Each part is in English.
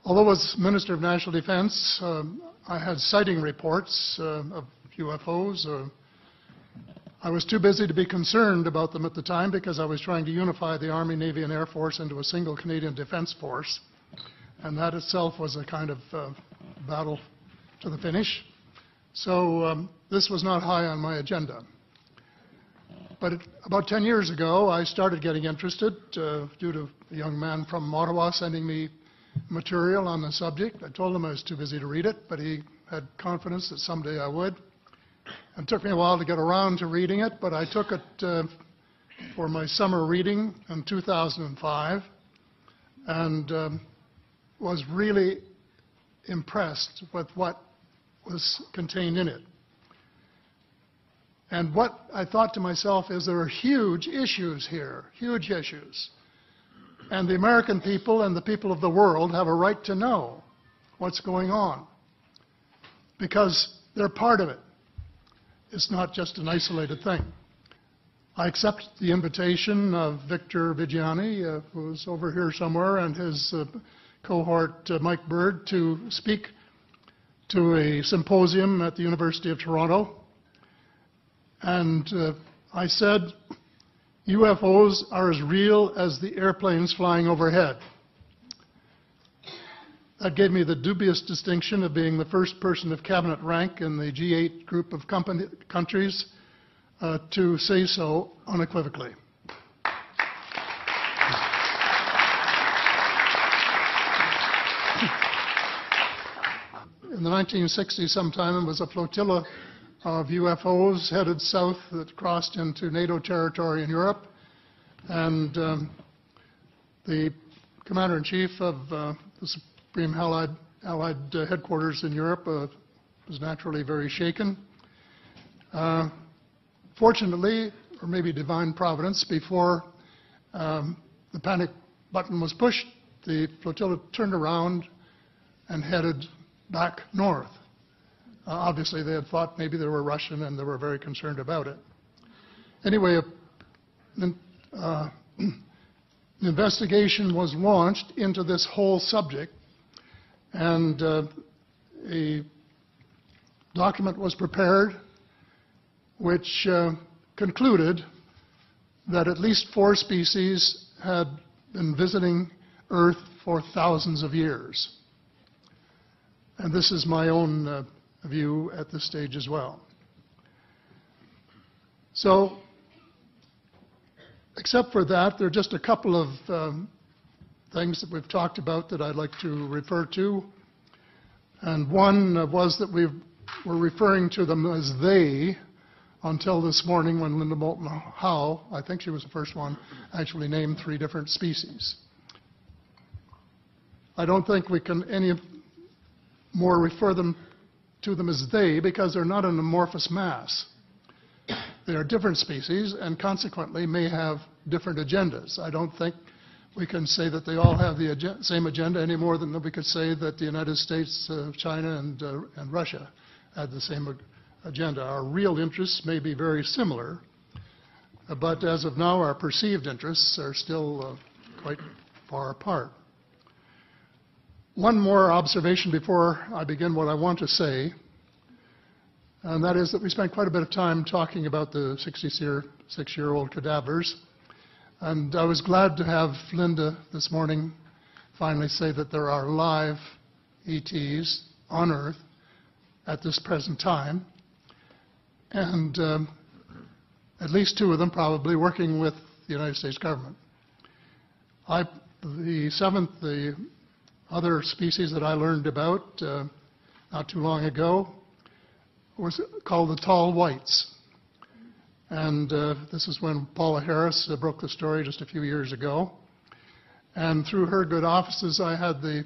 Although as Minister of National Defense, I had sighting reports of UFOs. I was too busy to be concerned about them at the time because I was trying to unify the Army, Navy, and Air Force into a single Canadian Defence Force. And that itself was a kind of battle to the finish. So this was not high on my agenda. But about 10 years ago, I started getting interested due to a young man from Ottawa sending me material on the subject. I told him I was too busy to read it, but he had confidence that someday I would. It took me a while to get around to reading it, but I took it for my summer reading in 2005 and was really impressed with what was contained in it. And what I thought to myself is there are huge issues here, huge issues. And the American people and the people of the world have a right to know what's going on because they're part of it. It's not just an isolated thing. I accept the invitation of Victor Vigiani, who's over here somewhere, and his cohort, Mike Bird, to speak to a symposium at the University of Toronto. And I said, UFOs are as real as the airplanes flying overhead. That gave me the dubious distinction of being the first person of cabinet rank in the G8 group of countries to say so unequivocally. In the 1960s sometime, it was a flotilla of UFOs headed south that crossed into NATO territory in Europe. And the Commander-in-Chief of the Supreme Allied Headquarters in Europe was naturally very shaken. Fortunately, or maybe divine providence, before the panic button was pushed, the flotilla turned around and headed back north. Obviously, they had thought maybe they were Russian, and they were very concerned about it. Anyway, an investigation was launched into this whole subject, and a document was prepared which concluded that at least 4 species had been visiting Earth for thousands of years. And this is my own view at this stage as well. So, except for that, there are just a couple of things that we've talked about that I'd like to refer to. And one was that we were referring to them as they until this morning when Linda Moulton Howe, I think she was the first one, actually named 3 different species. I don't think we can any more refer to them as they because they're not an amorphous mass. They are different species and consequently may have different agendas. I don't think we can say that they all have the same agenda any more than we could say that the United States, China, and Russia had the same agenda. Our real interests may be very similar, but as of now, our perceived interests are still quite far apart. One more observation before I begin what I want to say, and that is that we spent quite a bit of time talking about the 66-year-old cadavers. And I was glad to have Linda this morning finally say that there are live ETs on Earth at this present time, and at least 2 of them probably working with the United States government. The other species that I learned about not too long ago was called the tall whites. And this is when Paula Harris broke the story just a few years ago. And through her good offices, I had the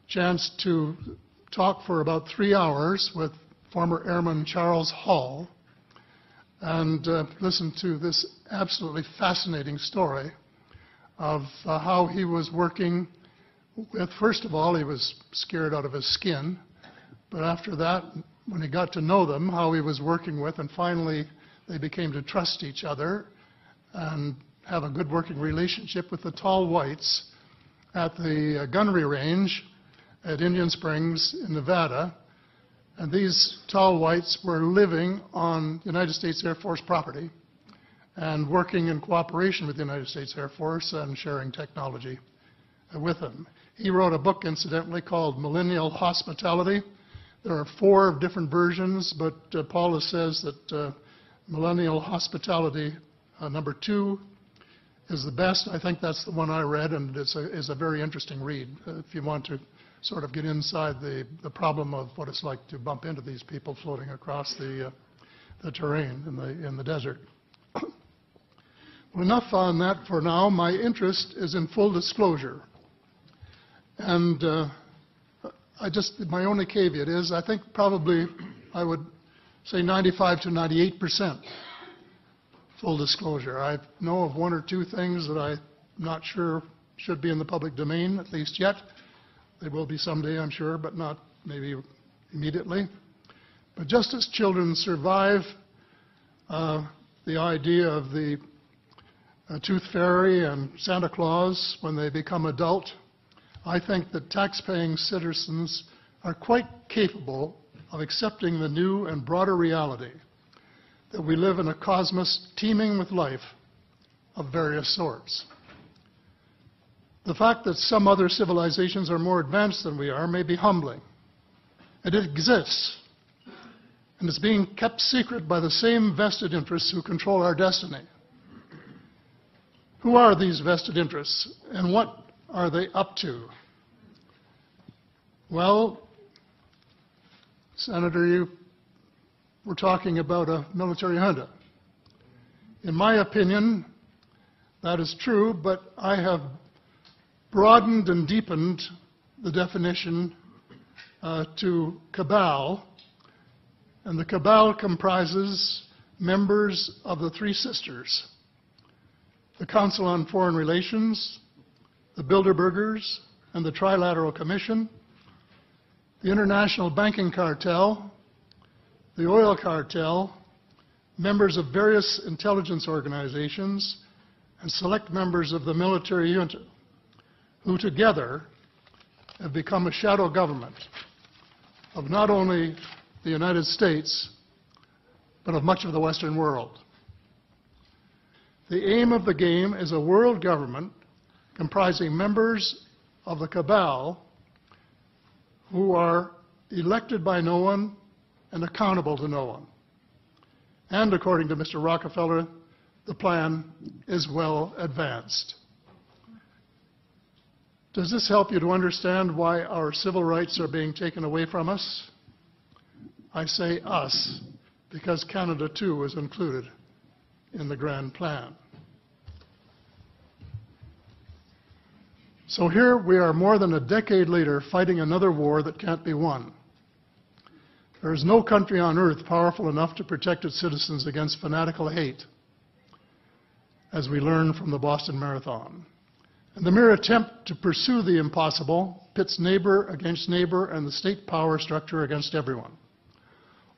chance to talk for about 3 hours with former Airman Charles Hall and listen to this absolutely fascinating story of how he was working with, first of all, he was scared out of his skin, but after that, when he got to know them, how he was working with, and finally they became to trust each other and have a good working relationship with the tall whites at the gunnery range at Indian Springs in Nevada, and these tall whites were living on United States Air Force property and working in cooperation with the United States Air Force and sharing technology with them. He wrote a book, incidentally, called Millennial Hospitality. There are 4 different versions, but Paula says that Millennial Hospitality number 2 is the best. I think that's the one I read, and it's a very interesting read if you want to sort of get inside the problem of what it's like to bump into these people floating across the terrain in the desert. Well, enough on that for now. My interest is in full disclosure. And my only caveat is I think probably I would say 95 to 98% full disclosure. I know of 1 or 2 things that I'm not sure should be in the public domain, at least yet. They will be someday, I'm sure, but not maybe immediately. But just as children survive the idea of the tooth fairy and Santa Claus when they become adult, I think that tax-paying citizens are quite capable of accepting the new and broader reality that we live in a cosmos teeming with life of various sorts. The fact that some other civilizations are more advanced than we are may be humbling. It exists, and it's being kept secret by the same vested interests who control our destiny. Who are these vested interests, and what are they up to? Well, Senator, you were talking about a military junta. In my opinion, that is true, but I have broadened and deepened the definition to cabal, and the cabal comprises members of the 3 sisters: the Council on Foreign Relations, the Bilderbergers, and the Trilateral Commission, the International Banking Cartel, the Oil Cartel, members of various intelligence organizations, and select members of the military junta, who together have become a shadow government of not only the United States, but of much of the Western world. The aim of the game is a world government comprising members of the cabal who are elected by no one and accountable to no one. And according to Mr. Rockefeller, the plan is well advanced. Does this help you to understand why our civil rights are being taken away from us? I say us, because Canada too is included in the grand plan. So here we are more than a decade later fighting another war that can't be won. There is no country on earth powerful enough to protect its citizens against fanatical hate, as we learned from the Boston Marathon. And the mere attempt to pursue the impossible pits neighbor against neighbor and the state power structure against everyone.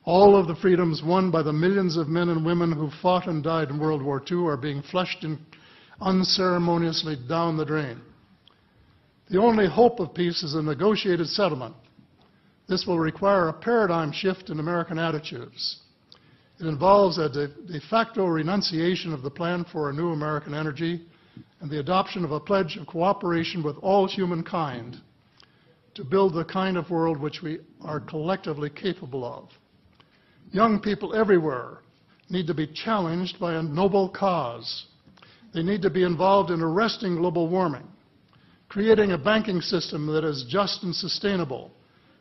All of the freedoms won by the millions of men and women who fought and died in World War II are being flushed unceremoniously down the drain. The only hope of peace is a negotiated settlement. This will require a paradigm shift in American attitudes. It involves a de facto renunciation of the plan for a new American energy and the adoption of a pledge of cooperation with all humankind to build the kind of world which we are collectively capable of. Young people everywhere need to be challenged by a noble cause. They need to be involved in arresting global warming, creating a banking system that is just and sustainable,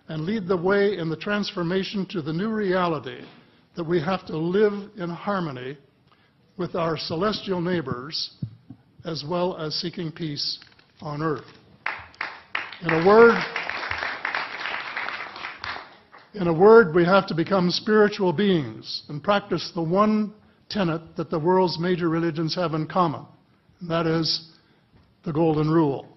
and lead the way in the transformation to the new reality that we have to live in harmony with our celestial neighbors, as well as seeking peace on earth. In a word, we have to become spiritual beings and practice the one tenet that the world's major religions have in common, and that is the Golden Rule.